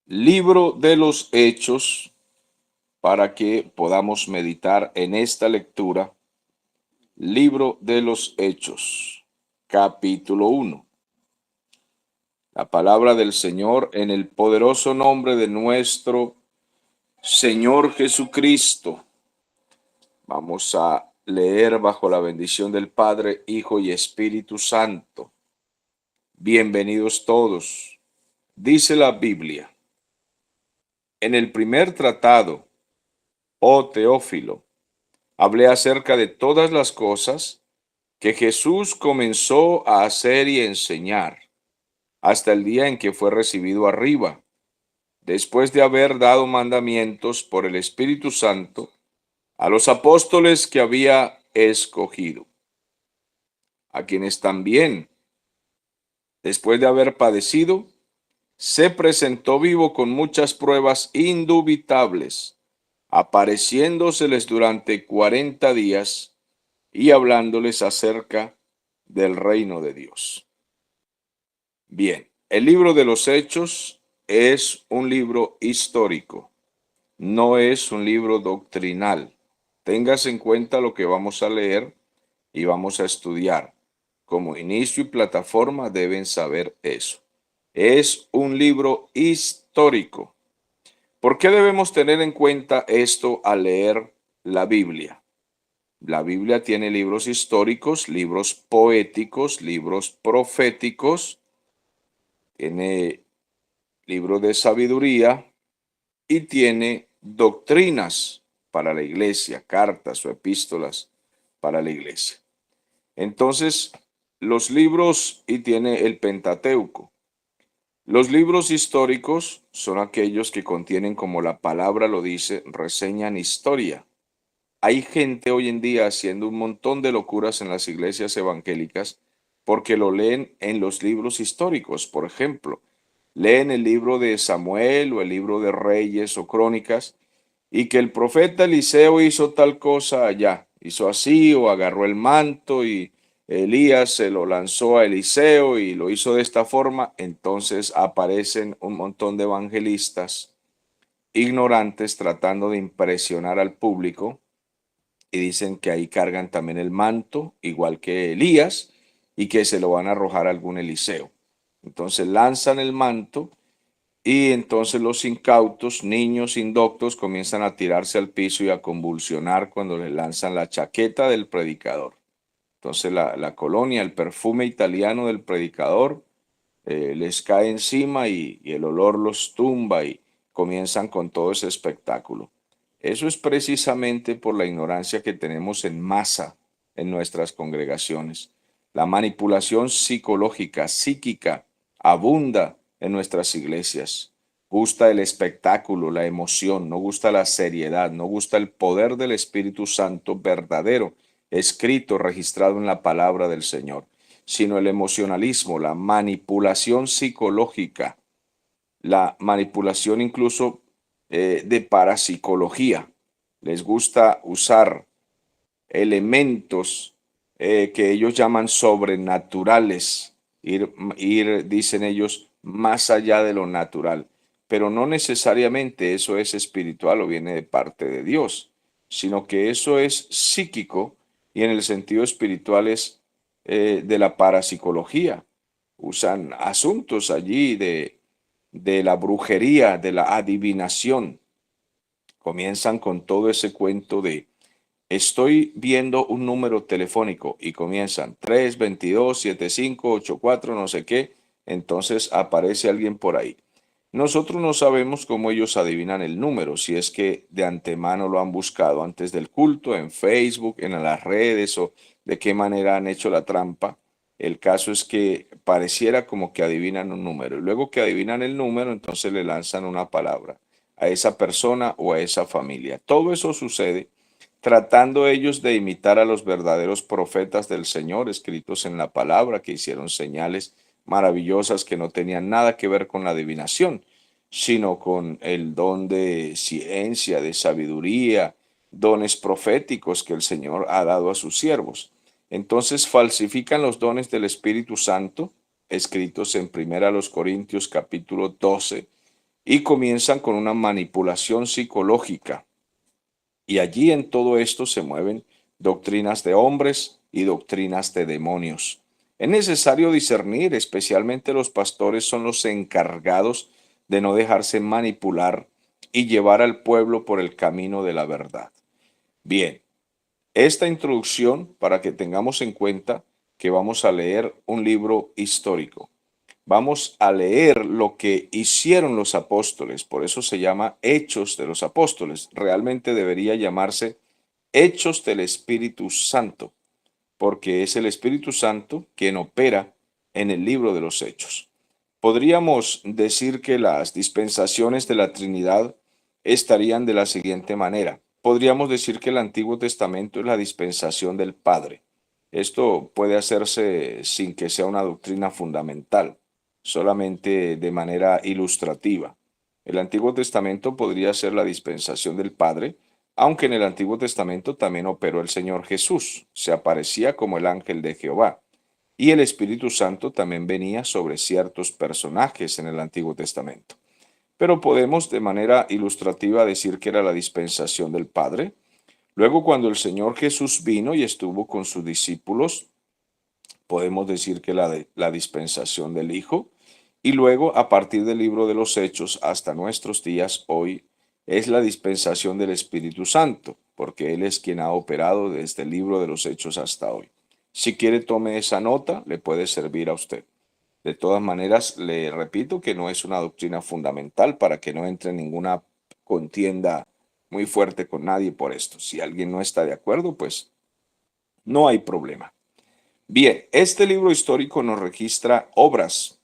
Libro de los Hechos, para que podamos meditar en esta lectura. Libro de los Hechos, capítulo 1. La palabra del Señor en el poderoso nombre de nuestro Señor Jesucristo. Vamos a leer bajo la bendición del Padre, Hijo y Espíritu Santo. Bienvenidos todos. Dice la Biblia: en el primer tratado, oh Teófilo, hablé acerca de todas las cosas que Jesús comenzó a hacer y enseñar hasta el día en que fue recibido arriba, después de haber dado mandamientos por el Espíritu Santo a los apóstoles que había escogido, a quienes también, después de haber padecido, se presentó vivo con muchas pruebas indubitables, apareciéndoseles durante 40 días y hablándoles acerca del reino de Dios. Bien, el libro de los Hechos es un libro histórico, no es un libro doctrinal. Tengas en cuenta lo que vamos a leer y vamos a estudiar. Como inicio y plataforma deben saber eso. Es un libro histórico. ¿Por qué debemos tener en cuenta esto al leer la Biblia? La Biblia tiene libros históricos, libros poéticos, libros proféticos, tiene libros de sabiduría y tiene doctrinas para la iglesia, cartas o epístolas para la iglesia. Entonces, los libros, y tiene el Pentateuco. Los libros históricos son aquellos que contienen, como la palabra lo dice, reseñan historia. Hay gente hoy en día haciendo un montón de locuras en las iglesias evangélicas porque lo leen en los libros históricos. Por ejemplo, leen el libro de Samuel o el libro de Reyes o Crónicas, y que el profeta Eliseo hizo tal cosa allá, hizo así, o agarró el manto y Elías se lo lanzó a Eliseo y lo hizo de esta forma. Entonces aparecen un montón de evangelistas ignorantes tratando de impresionar al público y dicen que ahí cargan también el manto, igual que Elías, y que se lo van a arrojar a algún Eliseo. Entonces lanzan el manto y entonces los incautos, niños indoctos, comienzan a tirarse al piso y a convulsionar cuando le lanzan la chaqueta del predicador. Entonces la colonia, el perfume italiano del predicador les cae encima y el olor los tumba y comienzan con todo ese espectáculo. Eso es precisamente por la ignorancia que tenemos en masa en nuestras congregaciones. La manipulación psicológica, psíquica, abunda en nuestras iglesias. Gusta el espectáculo, la emoción, no gusta la seriedad, no gusta el poder del Espíritu Santo verdadero, escrito, registrado en la palabra del Señor, sino el emocionalismo, la manipulación psicológica, la manipulación incluso de parapsicología. Les gusta usar elementos que ellos llaman sobrenaturales, dicen ellos, más allá de lo natural. Pero no necesariamente eso es espiritual o viene de parte de Dios, sino que eso es psíquico y en el sentido espiritual es de la parapsicología. Usan asuntos allí de la brujería, de la adivinación. Comienzan con todo ese cuento de estoy viendo un número telefónico y comienzan 322-7584 no sé qué, entonces aparece alguien por ahí. Nosotros no sabemos cómo ellos adivinan el número, si es que de antemano lo han buscado antes del culto, en Facebook, en las redes o de qué manera han hecho la trampa. El caso es que pareciera como que adivinan un número y luego que adivinan el número, entonces le lanzan una palabra a esa persona o a esa familia. Todo eso sucede tratando ellos de imitar a los verdaderos profetas del Señor escritos en la palabra, que hicieron señales maravillosas que no tenían nada que ver con la adivinación, sino con el don de ciencia, de sabiduría, dones proféticos que el Señor ha dado a sus siervos. Entonces falsifican los dones del Espíritu Santo, escritos en 1 Corintios capítulo 12, y comienzan con una manipulación psicológica. Y allí en todo esto se mueven doctrinas de hombres y doctrinas de demonios. Es necesario discernir, especialmente los pastores son los encargados de no dejarse manipular y llevar al pueblo por el camino de la verdad. Bien, esta introducción para que tengamos en cuenta que vamos a leer un libro histórico. Vamos a leer lo que hicieron los apóstoles, por eso se llama Hechos de los Apóstoles. Realmente debería llamarse Hechos del Espíritu Santo, porque es el Espíritu Santo quien opera en el libro de los Hechos. Podríamos decir que las dispensaciones de la Trinidad estarían de la siguiente manera. Podríamos decir que el Antiguo Testamento es la dispensación del Padre. Esto puede hacerse sin que sea una doctrina fundamental, solamente de manera ilustrativa. El Antiguo Testamento podría ser la dispensación del Padre, aunque en el Antiguo Testamento también operó el Señor Jesús, se aparecía como el ángel de Jehová. Y el Espíritu Santo también venía sobre ciertos personajes en el Antiguo Testamento. Pero podemos de manera ilustrativa decir que era la dispensación del Padre. Luego, cuando el Señor Jesús vino y estuvo con sus discípulos, podemos decir que la dispensación del Hijo. Y luego, a partir del libro de los Hechos hasta nuestros días hoy, es la dispensación del Espíritu Santo, porque Él es quien ha operado desde el libro de los Hechos hasta hoy. Si quiere, tome esa nota, le puede servir a usted. De todas maneras, le repito que no es una doctrina fundamental para que no entre en ninguna contienda muy fuerte con nadie por esto. Si alguien no está de acuerdo, pues no hay problema. Bien, este libro histórico nos registra obras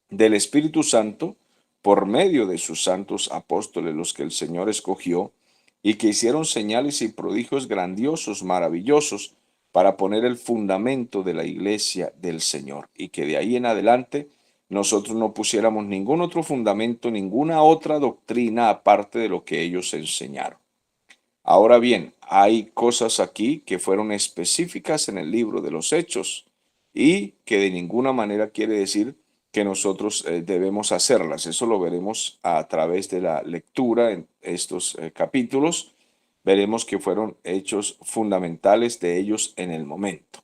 del Espíritu Santo por medio de sus santos apóstoles, los que el Señor escogió y que hicieron señales y prodigios grandiosos, maravillosos, para poner el fundamento de la iglesia del Señor y que de ahí en adelante nosotros no pusiéramos ningún otro fundamento, ninguna otra doctrina aparte de lo que ellos enseñaron. Ahora bien, hay cosas aquí que fueron específicas en el libro de los Hechos y que de ninguna manera quiere decir que nosotros debemos hacerlas. Eso lo veremos a través de la lectura en estos capítulos. Veremos que fueron hechos fundamentales de ellos en el momento.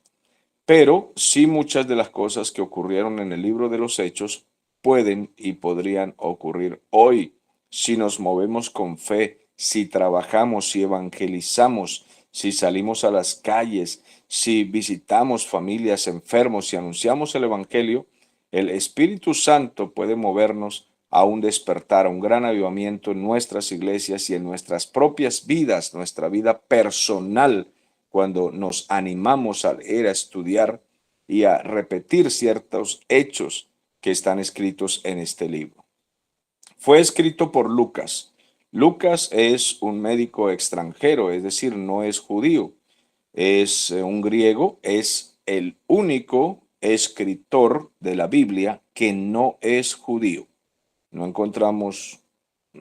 Pero sí muchas de las cosas que ocurrieron en el libro de los Hechos pueden y podrían ocurrir hoy si nos movemos con fe, si trabajamos, si evangelizamos, si salimos a las calles, si visitamos familias enfermos, si anunciamos el Evangelio. El Espíritu Santo puede movernos a un despertar, a un gran avivamiento en nuestras iglesias y en nuestras propias vidas, nuestra vida personal, cuando nos animamos a leer, a estudiar y a repetir ciertos hechos que están escritos en este libro. Fue escrito por Lucas. Lucas es un médico extranjero, es decir, no es judío, es un griego, es el único escritor de la Biblia que no es judío. No encontramos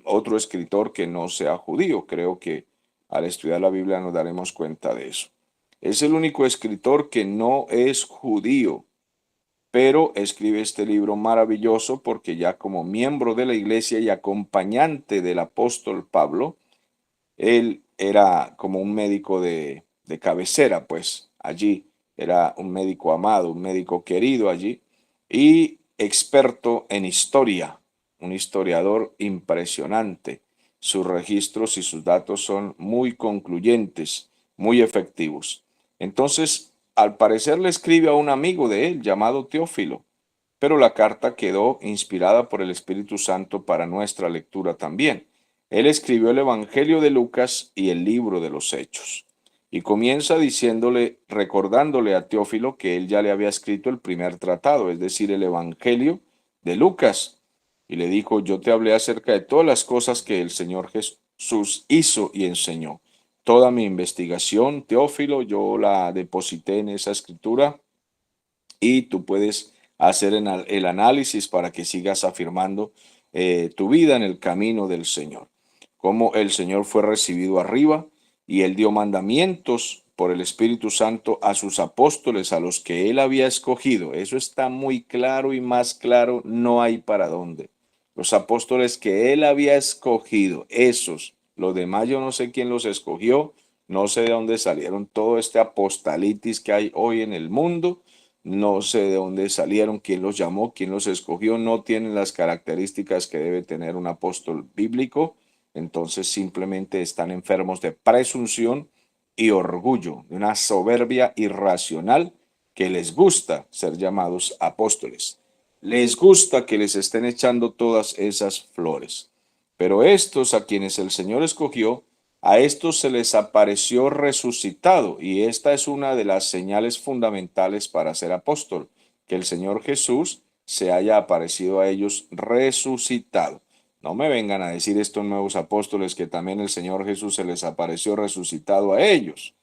otro escritor que no sea judío. Creo que al estudiar la Biblia nos daremos cuenta de eso. Es el único escritor que no es judío, pero escribe este libro maravilloso porque ya como miembro de la iglesia y acompañante del apóstol Pablo, él era como un médico de cabecera, pues allí era un médico amado, un médico querido allí y experto en historia, un historiador impresionante. Sus registros y sus datos son muy concluyentes, muy efectivos. Entonces, al parecer le escribe a un amigo de él llamado Teófilo, pero la carta quedó inspirada por el Espíritu Santo para nuestra lectura también. Él escribió el Evangelio de Lucas y el libro de los Hechos. Y comienza diciéndole, recordándole a Teófilo que él ya le había escrito el primer tratado, es decir, el Evangelio de Lucas. Y le dijo, yo te hablé acerca de todas las cosas que el Señor Jesús hizo y enseñó. Toda mi investigación, Teófilo, yo la deposité en esa escritura y tú puedes hacer el análisis para que sigas afirmando tu vida en el camino del Señor. Cómo el Señor fue recibido arriba y él dio mandamientos por el Espíritu Santo a sus apóstoles, a los que él había escogido. Eso está muy claro y más claro, no hay para dónde. los apóstoles que él había escogido, esos, los demás yo no sé quién los escogió, no sé de dónde salieron todo este apostolitis que hay hoy en el mundo, no sé de dónde salieron, quién los llamó, quién los escogió, no tienen las características que debe tener un apóstol bíblico, entonces simplemente están enfermos de presunción y orgullo, de una soberbia irracional que les gusta ser llamados apóstoles. Les gusta que les estén echando todas esas flores. Pero estos a quienes el Señor escogió, a estos se les apareció resucitado, y esta es una de las señales fundamentales para ser apóstol, que el Señor Jesús se haya aparecido a ellos resucitado. No me vengan a decir estos nuevos apóstoles que también el Señor Jesús se les apareció resucitado a ellos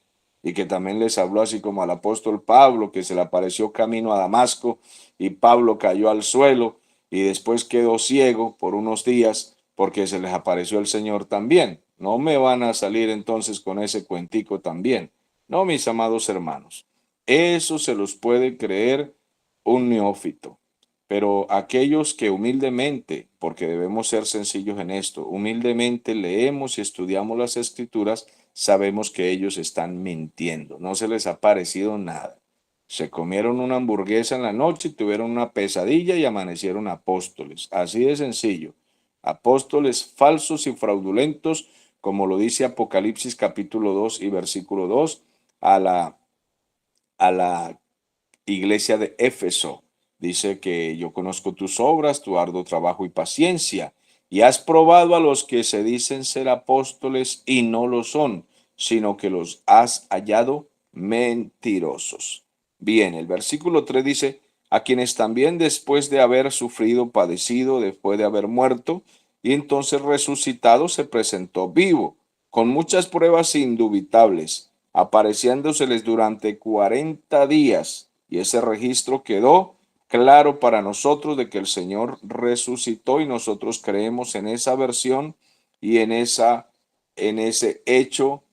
y que también les habló así como al apóstol Pablo, que se le apareció camino a Damasco y Pablo cayó al suelo y después quedó ciego por unos días porque se les apareció el Señor también. No me van a salir entonces con ese cuentico también. No, mis amados hermanos, eso se los puede creer un neófito. Pero aquellos que humildemente, porque debemos ser sencillos en esto, humildemente leemos y estudiamos las escrituras, sabemos que ellos están mintiendo. No se les ha parecido nada. Se comieron una hamburguesa en la noche, tuvieron una pesadilla y amanecieron apóstoles. Así de sencillo. Apóstoles falsos y fraudulentos, como lo dice Apocalipsis capítulo 2 y versículo 2, a la iglesia de Éfeso. Dice que yo conozco tus obras, tu arduo trabajo y paciencia, y has probado a los que se dicen ser apóstoles y no lo son, sino que los has hallado mentirosos. Bien, el versículo 3 dice, a quienes también después de haber sufrido, padecido, después de haber muerto, y entonces resucitado, se presentó vivo, con muchas pruebas indubitables, apareciéndoseles durante 40 días, y ese registro quedó claro para nosotros de que el Señor resucitó y nosotros creemos en esa versión y en ese hecho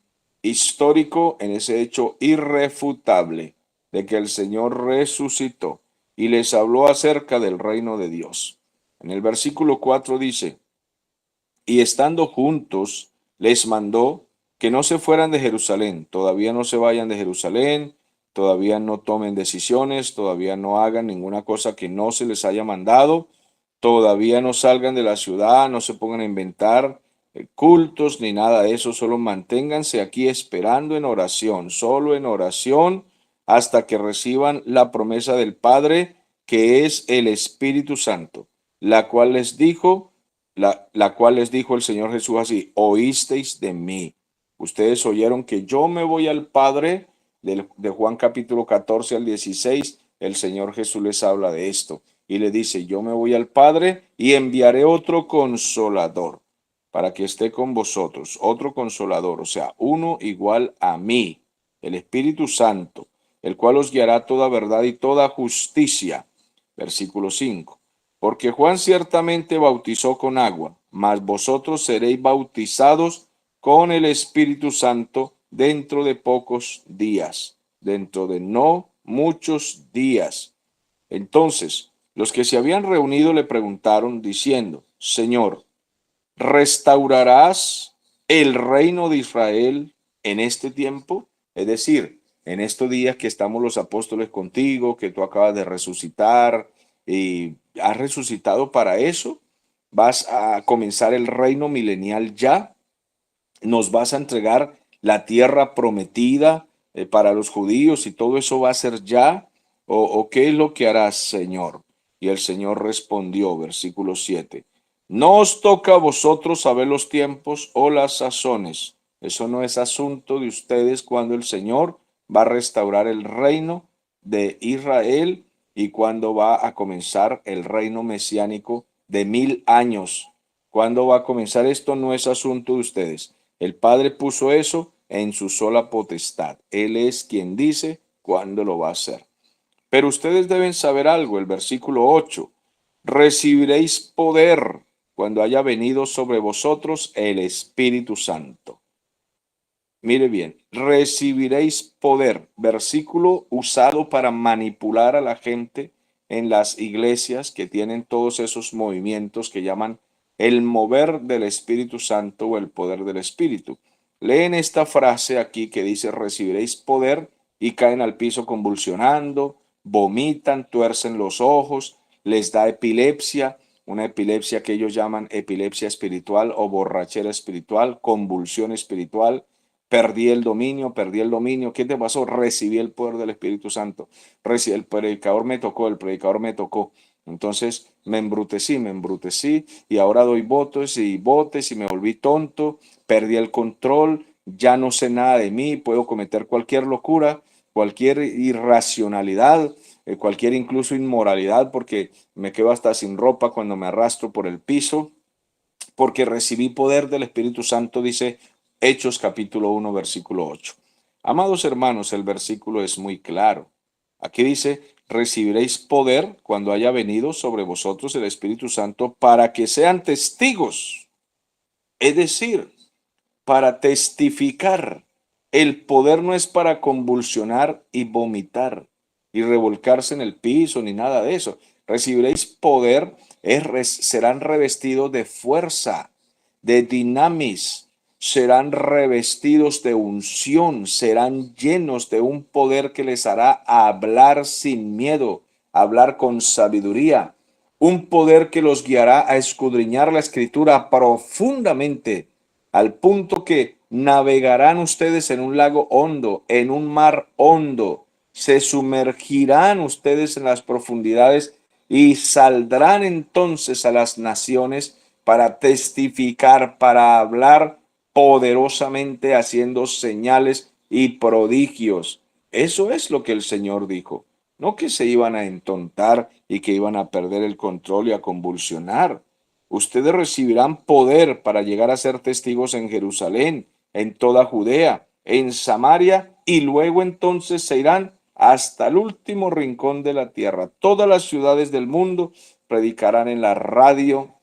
histórico, en ese hecho irrefutable de que el Señor resucitó y les habló acerca del reino de Dios. En el versículo 4 dice, y estando juntos, les mandó que no se fueran de Jerusalén, todavía no se vayan de Jerusalén, todavía no tomen decisiones, todavía no hagan ninguna cosa que no se les haya mandado, todavía no salgan de la ciudad, no se pongan a inventar cultos ni nada de eso, solo manténganse aquí esperando en oración, solo en oración hasta que reciban la promesa del Padre, que es el Espíritu Santo, la cual les dijo, la cual les dijo el Señor Jesús así, oísteis de mí. Ustedes oyeron que yo me voy al Padre, de Juan capítulo 14 al 16, el Señor Jesús les habla de esto y le dice, yo me voy al Padre y enviaré otro consolador para que esté con vosotros, otro consolador, o sea, uno igual a mí, el Espíritu Santo, el cual os guiará toda verdad y toda justicia. Versículo 5. Porque Juan ciertamente bautizó con agua, mas vosotros seréis bautizados con el Espíritu Santo dentro de pocos días, dentro de no muchos días. Entonces, los que se habían reunido le preguntaron diciendo, Señor, ¿restaurarás el reino de Israel en este tiempo? Es decir, en estos días que estamos los apóstoles contigo, que tú acabas de resucitar y has resucitado para eso, vas a comenzar el reino milenial ya, nos vas a entregar la tierra prometida para los judíos y todo eso va a ser ya, o qué es lo que harás, Señor. Y el Señor respondió, versículo 7, no os toca a vosotros saber los tiempos o las sazones. Eso no es asunto de ustedes cuando el Señor va a restaurar el reino de Israel y cuando va a comenzar el reino mesiánico de 1000 años. ¿Cuándo va a comenzar esto? No es asunto de ustedes. El Padre puso eso en su sola potestad. Él es quien dice cuándo lo va a hacer. Pero ustedes deben saber algo, el versículo 8. Recibiréis poder cuando haya venido sobre vosotros el Espíritu Santo. Mire bien, recibiréis poder, versículo usado para manipular a la gente en las iglesias que tienen todos esos movimientos que llaman el mover del Espíritu Santo o el poder del Espíritu. Leen esta frase aquí que dice, recibiréis poder, y caen al piso convulsionando, vomitan, tuercen los ojos, les da epilepsia, una epilepsia que ellos llaman epilepsia espiritual o borrachera espiritual, convulsión espiritual. Perdí el dominio. ¿Qué te pasó? Recibí el poder del Espíritu Santo. El predicador me tocó. Entonces me embrutecí y ahora doy votos y botes y me volví tonto, perdí el control, ya no sé nada de mí, puedo cometer cualquier locura, cualquier irracionalidad, cualquier incluso inmoralidad, porque me quedo hasta sin ropa cuando me arrastro por el piso, porque recibí poder del Espíritu Santo, dice Hechos capítulo 1, versículo 8. Amados hermanos, el versículo es muy claro. Aquí dice, recibiréis poder cuando haya venido sobre vosotros el Espíritu Santo para que sean testigos. Es decir, para testificar. El poder no es para convulsionar y vomitar y revolcarse en el piso ni nada de eso. Recibiréis poder, serán revestidos de fuerza, de dinamis, serán revestidos de unción, serán llenos de un poder que les hará hablar sin miedo, hablar con sabiduría, un poder que los guiará a escudriñar la escritura profundamente al punto que navegarán ustedes en un lago hondo, en un mar hondo, se sumergirán ustedes en las profundidades y saldrán entonces a las naciones para testificar, para hablar poderosamente, haciendo señales y prodigios. Eso es lo que el Señor dijo. No que se iban a entontar y que iban a perder el control y a convulsionar. Ustedes recibirán poder para llegar a ser testigos en Jerusalén, en toda Judea, en Samaria, y luego entonces se irán hasta el último rincón de la tierra. Todas las ciudades del mundo predicarán en la radio,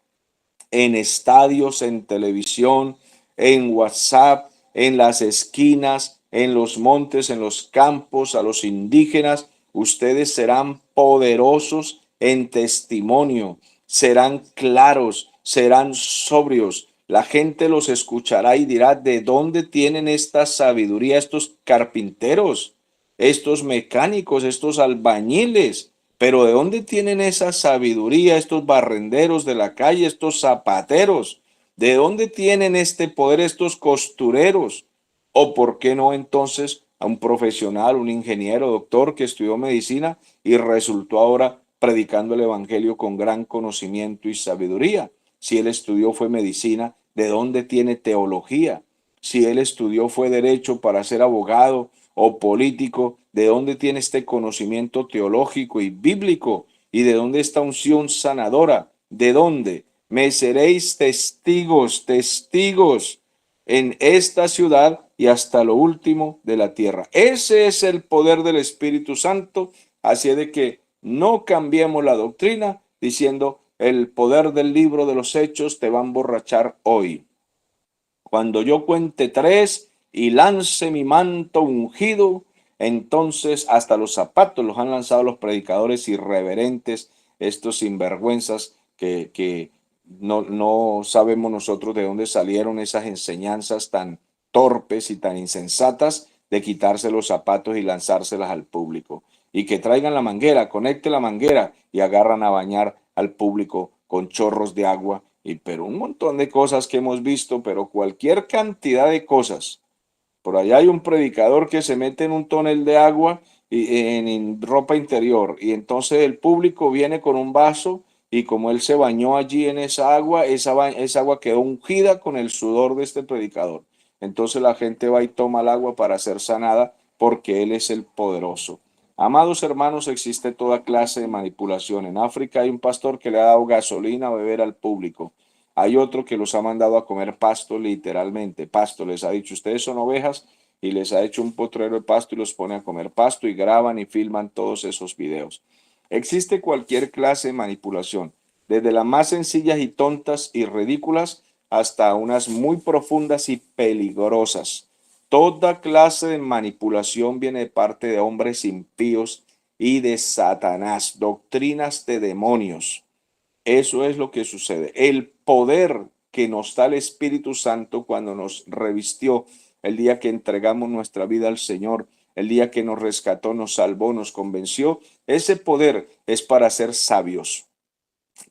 en estadios, en televisión, en WhatsApp, en las esquinas, en los montes, en los campos, a los indígenas. Ustedes serán poderosos en testimonio, serán claros, serán sobrios. La gente los escuchará y dirá, ¿de dónde tienen esta sabiduría estos carpinteros, estos mecánicos, estos albañiles? Pero ¿de dónde tienen esa sabiduría estos barrenderos de la calle, estos zapateros? ¿De dónde tienen este poder estos costureros? ¿O por qué no entonces a un profesional, un ingeniero, doctor que estudió medicina y resultó ahora predicando el evangelio con gran conocimiento y sabiduría? Si él estudió fue medicina, ¿de dónde tiene teología? Si él estudió fue derecho para ser abogado o político, ¿de dónde tiene este conocimiento teológico y bíblico? ¿Y de dónde esta unción sanadora? ¿De dónde? Me seréis testigos, testigos en esta ciudad y hasta lo último de la tierra. Ese es el poder del Espíritu Santo. Así es de que no cambiemos la doctrina diciendo el poder del libro de los hechos te va a emborrachar hoy. Cuando yo cuente tres y lance mi manto ungido, entonces hasta los zapatos los han lanzado los predicadores irreverentes, estos sinvergüenzas que no sabemos nosotros de dónde salieron esas enseñanzas tan torpes y tan insensatas de quitarse los zapatos y lanzárselas al público. Y que traigan la manguera, conecte la manguera y agarran a bañar al público con chorros de agua pero un montón de cosas que hemos visto, pero cualquier cantidad de cosas. Por allá hay un predicador que se mete en un tonel de agua y, en ropa interior y entonces el público viene con un vaso y como él se bañó allí en esa agua quedó ungida con el sudor de este predicador. Entonces la gente va y toma el agua para ser sanada porque él es el poderoso. Amados hermanos, existe toda clase de manipulación. En África hay un pastor que le ha dado gasolina a beber al público. Hay otro que los ha mandado a comer pasto, literalmente. Pasto, les ha dicho, ustedes son ovejas, y les ha hecho un potrero de pasto y los pone a comer pasto y graban y filman todos esos videos. Existe cualquier clase de manipulación, desde las más sencillas y tontas y ridículas hasta unas muy profundas y peligrosas. Toda clase de manipulación viene de parte de hombres impíos y de Satanás, doctrinas de demonios. Eso es lo que sucede. El poder que nos da el Espíritu Santo cuando nos revistió el día que entregamos nuestra vida al Señor, el día que nos rescató, nos salvó, nos convenció, ese poder es para ser sabios,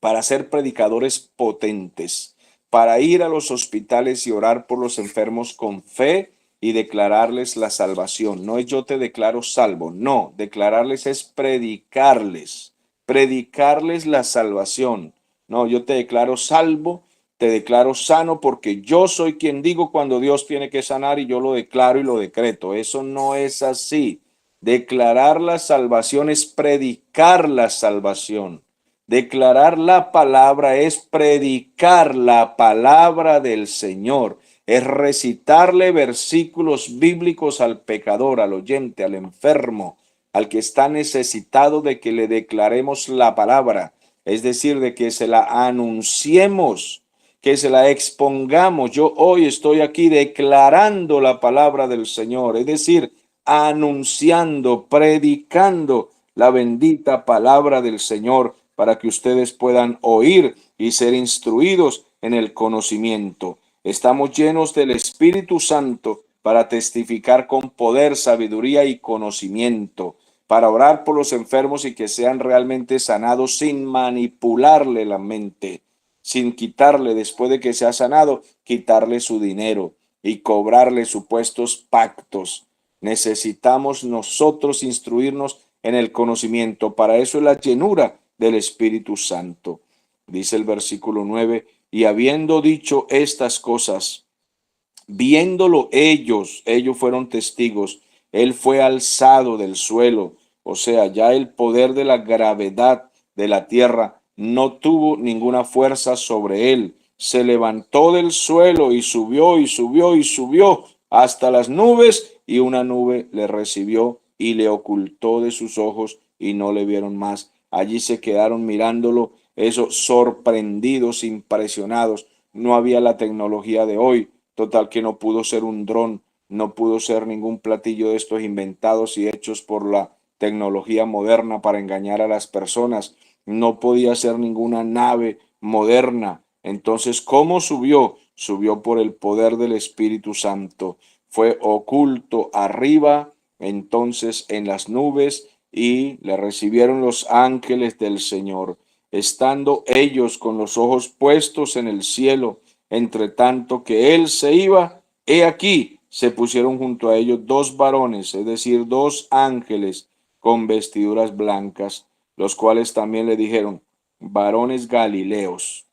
para ser predicadores potentes, para ir a los hospitales y orar por los enfermos con fe y declararles la salvación. No es yo te declaro salvo, no, declararles es predicarles la salvación. No, yo te declaro salvo, te declaro sano porque yo soy quien digo cuando Dios tiene que sanar y yo lo declaro y lo decreto. Eso no es así. Declarar la salvación es predicar la salvación. Declarar la palabra es predicar la palabra del Señor, es recitarle versículos bíblicos al pecador, al oyente, al enfermo, al que está necesitado de que le declaremos la palabra, es decir, de que se la anunciemos, que se la expongamos. Yo hoy estoy aquí declarando la palabra del Señor, es decir, anunciando, predicando la bendita palabra del Señor para que ustedes puedan oír y ser instruidos en el conocimiento. Estamos llenos del Espíritu Santo para testificar con poder, sabiduría y conocimiento, para orar por los enfermos y que sean realmente sanados sin manipularle la mente, sin quitarle, después de que se ha sanado, quitarle su dinero y cobrarle supuestos pactos. Necesitamos nosotros instruirnos en el conocimiento. Para eso es la llenura del Espíritu Santo. Dice el versículo 9, y habiendo dicho estas cosas, viéndolo ellos fueron testigos, él fue alzado del suelo, o sea, ya el poder de la gravedad de la tierra no tuvo ninguna fuerza sobre él. Se levantó del suelo y subió y subió y subió hasta las nubes, y una nube le recibió y le ocultó de sus ojos y no le vieron más. Allí se quedaron mirándolo, esos sorprendidos, impresionados. No había la tecnología de hoy. Total que no pudo ser un dron, no pudo ser ningún platillo de estos inventados y hechos por la tecnología moderna para engañar a las personas. No podía ser ninguna nave moderna. Entonces, ¿cómo subió? Subió por el poder del Espíritu Santo. Fue oculto arriba, entonces en las nubes, y le recibieron los ángeles del Señor, estando ellos con los ojos puestos en el cielo. Entre tanto que él se iba, he aquí, se pusieron junto a ellos dos varones, es decir, dos ángeles con vestiduras blancas, los cuales también le dijeron, varones Galileos,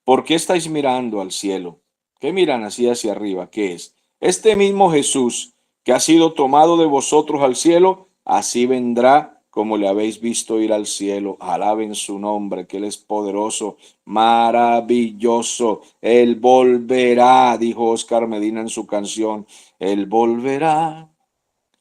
¿por qué estáis mirando al cielo? ¿Qué miran así hacia arriba? ¿Qué es? Este mismo Jesús que ha sido tomado de vosotros al cielo, así vendrá como le habéis visto ir al cielo. Alaben su nombre, que Él es poderoso, maravilloso. Él volverá, dijo Oscar Medina en su canción. Él volverá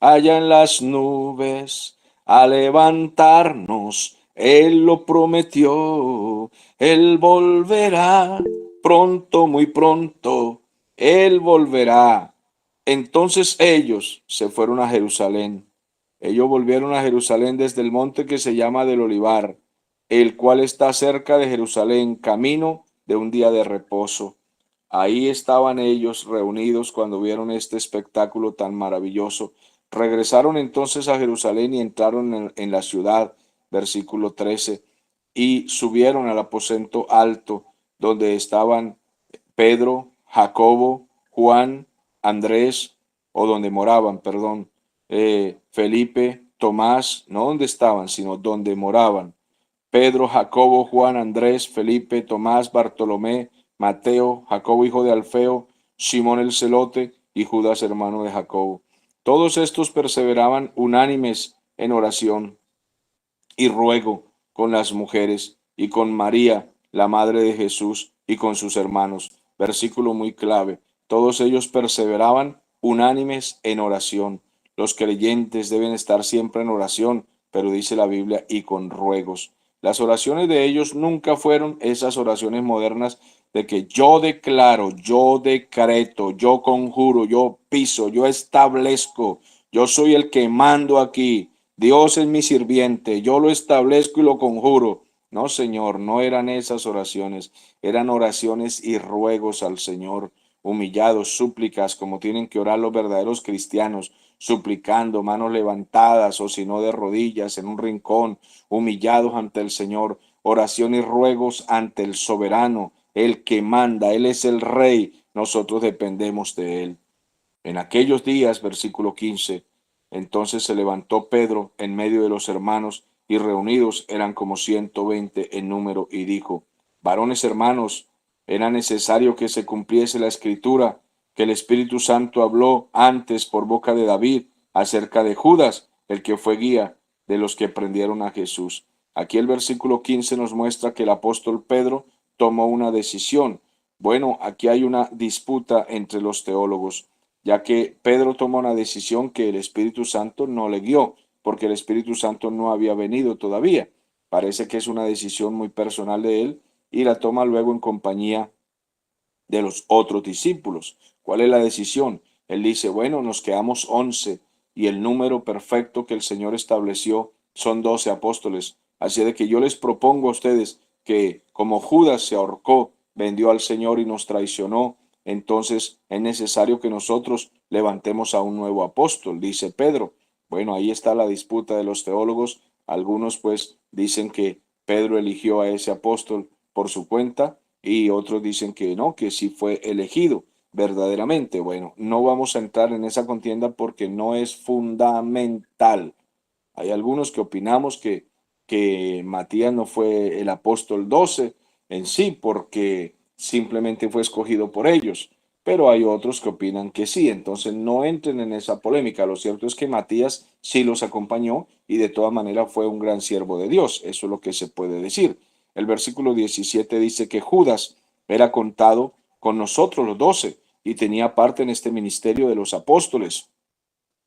allá en las nubes a levantarnos. Él lo prometió, Él volverá pronto, muy pronto, Él volverá. Entonces ellos se fueron a Jerusalén. Ellos volvieron a Jerusalén desde el monte que se llama del Olivar, el cual está cerca de Jerusalén, camino de un día de reposo. Ahí estaban ellos reunidos cuando vieron este espectáculo tan maravilloso. Regresaron entonces a Jerusalén y entraron en la ciudad, versículo 13, y subieron al aposento alto donde estaban Pedro, Jacobo, Juan, Andrés, o donde moraban, perdón, Felipe, Tomás, no donde estaban, sino donde moraban. Pedro, Jacobo, Juan, Andrés, Felipe, Tomás, Bartolomé, Mateo, Jacobo hijo de Alfeo, Simón el celote y Judas hermano de Jacobo. Todos estos perseveraban unánimes en oración y ruego con las mujeres y con María, la madre de Jesús, y con sus hermanos. Versículo muy clave. Todos ellos perseveraban unánimes en oración. Los creyentes deben estar siempre en oración, pero dice la Biblia, y con ruegos. Las oraciones de ellos nunca fueron esas oraciones modernas de que yo declaro, yo decreto, yo conjuro, yo piso, yo establezco, yo soy el que mando aquí. Dios es mi sirviente, yo lo establezco y lo conjuro. No, Señor, no eran esas oraciones, eran oraciones y ruegos al Señor, humillados, súplicas, como tienen que orar los verdaderos cristianos, suplicando, manos levantadas o si no de rodillas en un rincón, humillados ante el Señor, oración y ruegos ante el soberano, el que manda, Él es el Rey, nosotros dependemos de Él. En aquellos días, versículo 15, entonces se levantó Pedro en medio de los hermanos y reunidos eran como 120 en número y dijo, varones hermanos, era necesario que se cumpliese la escritura que el Espíritu Santo habló antes por boca de David acerca de Judas, el que fue guía de los que prendieron a Jesús. Aquí el versículo 15 nos muestra que el apóstol Pedro tomó una decisión. Bueno, aquí hay una disputa entre los teólogos, ya que Pedro tomó una decisión que el Espíritu Santo no le guió, porque el Espíritu Santo no había venido todavía. Parece que es una decisión muy personal de él y la toma luego en compañía de los otros discípulos. ¿Cuál es la decisión? Él dice, bueno, nos quedamos 11 y el número perfecto que el Señor estableció son 12 apóstoles. Así de que yo les propongo a ustedes que como Judas se ahorcó, vendió al Señor y nos traicionó, entonces es necesario que nosotros levantemos a un nuevo apóstol, dice Pedro. Bueno, ahí está la disputa de los teólogos. Algunos pues dicen que Pedro eligió a ese apóstol por su cuenta y otros dicen que no, que sí fue elegido verdaderamente. Bueno, no vamos a entrar en esa contienda porque no es fundamental. Hay algunos que opinamos que Matías no fue el apóstol 12 en sí, porque simplemente fue escogido por ellos. Pero hay otros que opinan que sí, entonces no entren en esa polémica. Lo cierto es que Matías sí los acompañó y de todas maneras fue un gran siervo de Dios. Eso es lo que se puede decir. El versículo 17 dice que Judas era contado con nosotros los 12 y tenía parte en este ministerio de los apóstoles.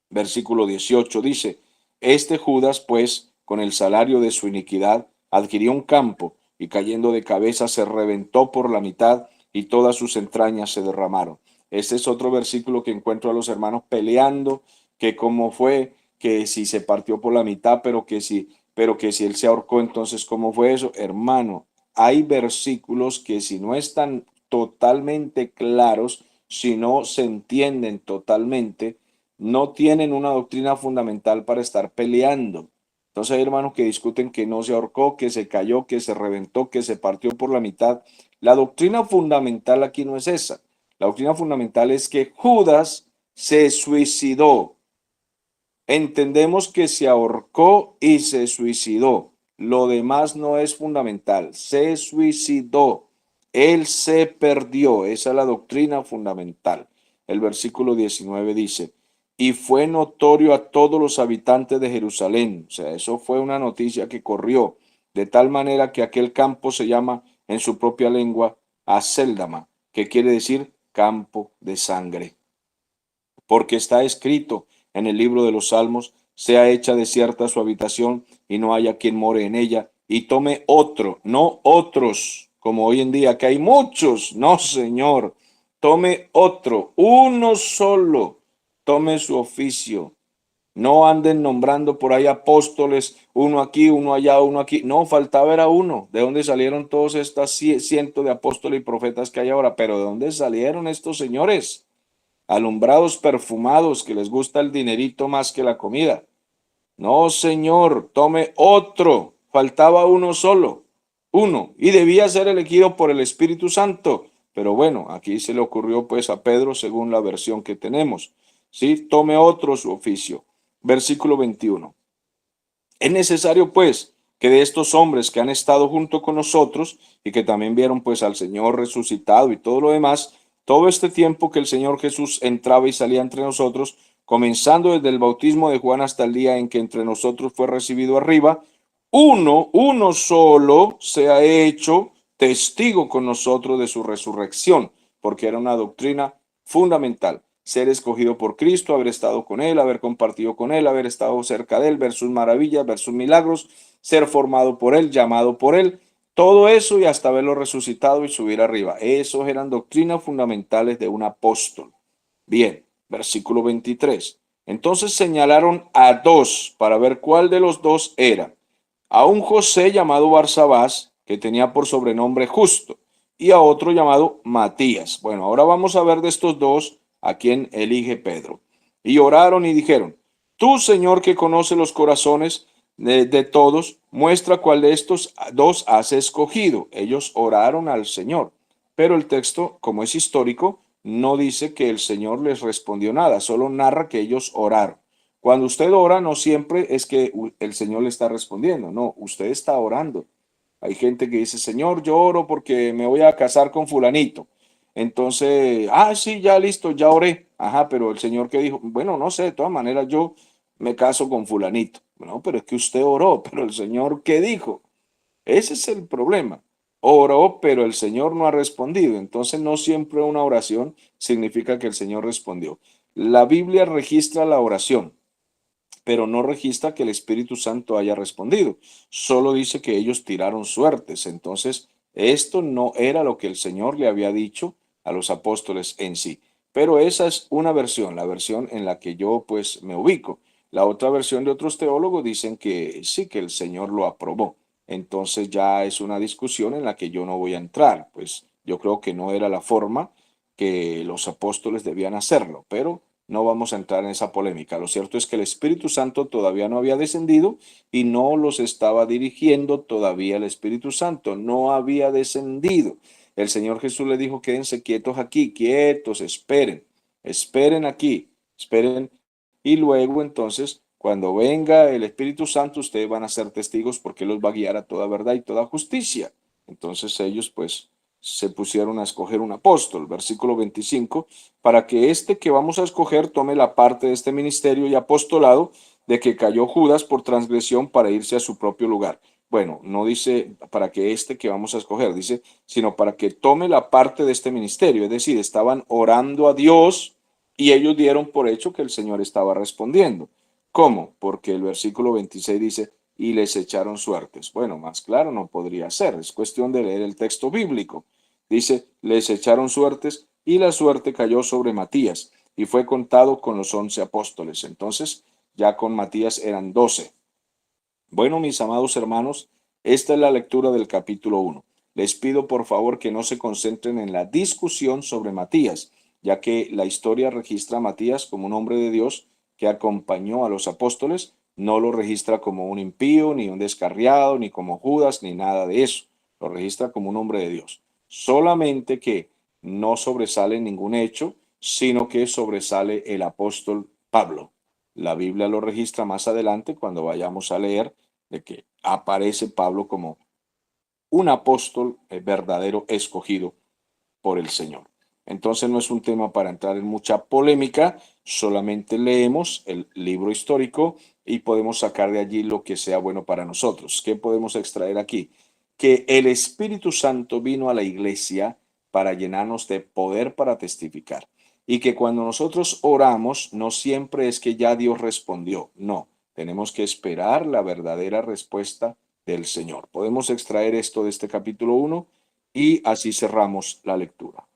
Versículo 18 dice, este Judas, pues, con el salario de su iniquidad, adquirió un campo y cayendo de cabeza se reventó por la mitad y todas sus entrañas se derramaron. Este es otro versículo que encuentro a los hermanos peleando, que cómo fue, que si se partió por la mitad, pero que si él se ahorcó, entonces cómo fue eso. Hermano, hay versículos que si no están totalmente claros, si no se entienden totalmente, no tienen una doctrina fundamental para estar peleando. Entonces hay hermanos que discuten que no se ahorcó, que se cayó, que se reventó, que se partió por la mitad. La doctrina fundamental aquí no es esa. La doctrina fundamental es que Judas se suicidó. Entendemos que se ahorcó y se suicidó. Lo demás no es fundamental. Se suicidó. Él se perdió. Esa es la doctrina fundamental. El versículo 19 dice, y fue notorio a todos los habitantes de Jerusalén. O sea, eso fue una noticia que corrió, de tal manera que aquel campo se llama en su propia lengua Acéldama, que quiere decir campo de sangre. Porque está escrito en el libro de los Salmos, sea hecha desierta su habitación y no haya quien more en ella, y tome otro, no otros, como hoy en día, que hay muchos, no señor, tome otro, uno solo, tome su oficio. No anden nombrando por ahí apóstoles, uno aquí, uno allá, uno aquí. No, faltaba era uno. ¿De dónde salieron todos estos cientos de apóstoles y profetas que hay ahora? Pero ¿de dónde salieron estos señores? Alumbrados perfumados que les gusta el dinerito más que la comida. No, señor, tome otro. Faltaba uno solo, uno, y debía ser elegido por el Espíritu Santo. Pero bueno, aquí se le ocurrió pues a Pedro según la versión que tenemos. Sí, tome otro su oficio. Versículo 21. Es necesario pues que de estos hombres que han estado junto con nosotros y que también vieron pues al Señor resucitado y todo lo demás, todo este tiempo que el Señor Jesús entraba y salía entre nosotros, comenzando desde el bautismo de Juan hasta el día en que entre nosotros fue recibido arriba, uno solo se ha hecho testigo con nosotros de su resurrección, porque era una doctrina fundamental. Ser escogido por Cristo, haber estado con Él, haber compartido con Él, haber estado cerca de Él, ver sus maravillas, ver sus milagros, ser formado por Él, llamado por Él, todo eso y hasta verlo resucitado y subir arriba. Esos eran doctrinas fundamentales de un apóstol. Bien, versículo 23. Entonces señalaron a dos para ver cuál de los dos era. A un José llamado Barsabás, que tenía por sobrenombre Justo, y a otro llamado Matías. Bueno, ahora vamos a ver de estos dos a quién elige Pedro. Y oraron y dijeron, tú, Señor, que conoce los corazones de todos, muestra cuál de estos dos has escogido. Ellos oraron al Señor, pero el texto, como es histórico, no dice que el Señor les respondió nada, solo narra que ellos oraron. Cuando usted ora, no siempre es que el Señor le está respondiendo, no, usted está orando. Hay gente que dice, Señor, yo oro porque me voy a casar con fulanito. Entonces, sí, ya listo, ya oré. Ajá, pero el Señor que dijo, bueno, no sé, de todas maneras yo me caso con fulanito. No, pero es que usted oró, pero el Señor ¿qué dijo? Ese es el problema. Oró, pero el Señor no ha respondido. Entonces, no siempre una oración significa que el Señor respondió. La Biblia registra la oración, pero no registra que el Espíritu Santo haya respondido. Solo dice que ellos tiraron suertes. Entonces, esto no era lo que el Señor le había dicho a los apóstoles en sí. Pero esa es una versión, la versión en la que yo pues me ubico. La otra versión de otros teólogos dicen que sí, que el Señor lo aprobó. Entonces ya es una discusión en la que yo no voy a entrar, pues yo creo que no era la forma que los apóstoles debían hacerlo, pero no vamos a entrar en esa polémica. Lo cierto es que el Espíritu Santo todavía no había descendido y no los estaba dirigiendo todavía el Espíritu Santo, no había descendido. El Señor Jesús le dijo, quédense quietos aquí, quietos, esperen, esperen aquí, esperen. Y luego entonces, cuando venga el Espíritu Santo, ustedes van a ser testigos porque Él los va a guiar a toda verdad y toda justicia. Entonces ellos pues se pusieron a escoger un apóstol, versículo 25, para que este que vamos a escoger tome la parte de este ministerio y apostolado de que cayó Judas por transgresión para irse a su propio lugar. Bueno, no dice para que este que vamos a escoger, dice, sino para que tome la parte de este ministerio. Es decir, estaban orando a Dios y ellos dieron por hecho que el Señor estaba respondiendo. ¿Cómo? Porque el versículo 26 dice, y les echaron suertes. Bueno, más claro no podría ser, es cuestión de leer el texto bíblico. Dice, les echaron suertes y la suerte cayó sobre Matías y fue contado con los 11 apóstoles. Entonces, ya con Matías eran 12. Bueno, mis amados hermanos, esta es la lectura del capítulo 1. Les pido por favor que no se concentren en la discusión sobre Matías, ya que la historia registra a Matías como un hombre de Dios que acompañó a los apóstoles, no lo registra como un impío, ni un descarriado, ni como Judas, ni nada de eso. Lo registra como un hombre de Dios. Solamente que no sobresale ningún hecho, sino que sobresale el apóstol Pablo. La Biblia lo registra más adelante cuando vayamos a leer de que aparece Pablo como un apóstol verdadero escogido por el Señor. Entonces no es un tema para entrar en mucha polémica, solamente leemos el libro histórico y podemos sacar de allí lo que sea bueno para nosotros. ¿Qué podemos extraer aquí? Que el Espíritu Santo vino a la iglesia para llenarnos de poder para testificar. Y que cuando nosotros oramos, no siempre es que ya Dios respondió, no, tenemos que esperar la verdadera respuesta del Señor. Podemos extraer esto de este capítulo 1 y así cerramos la lectura.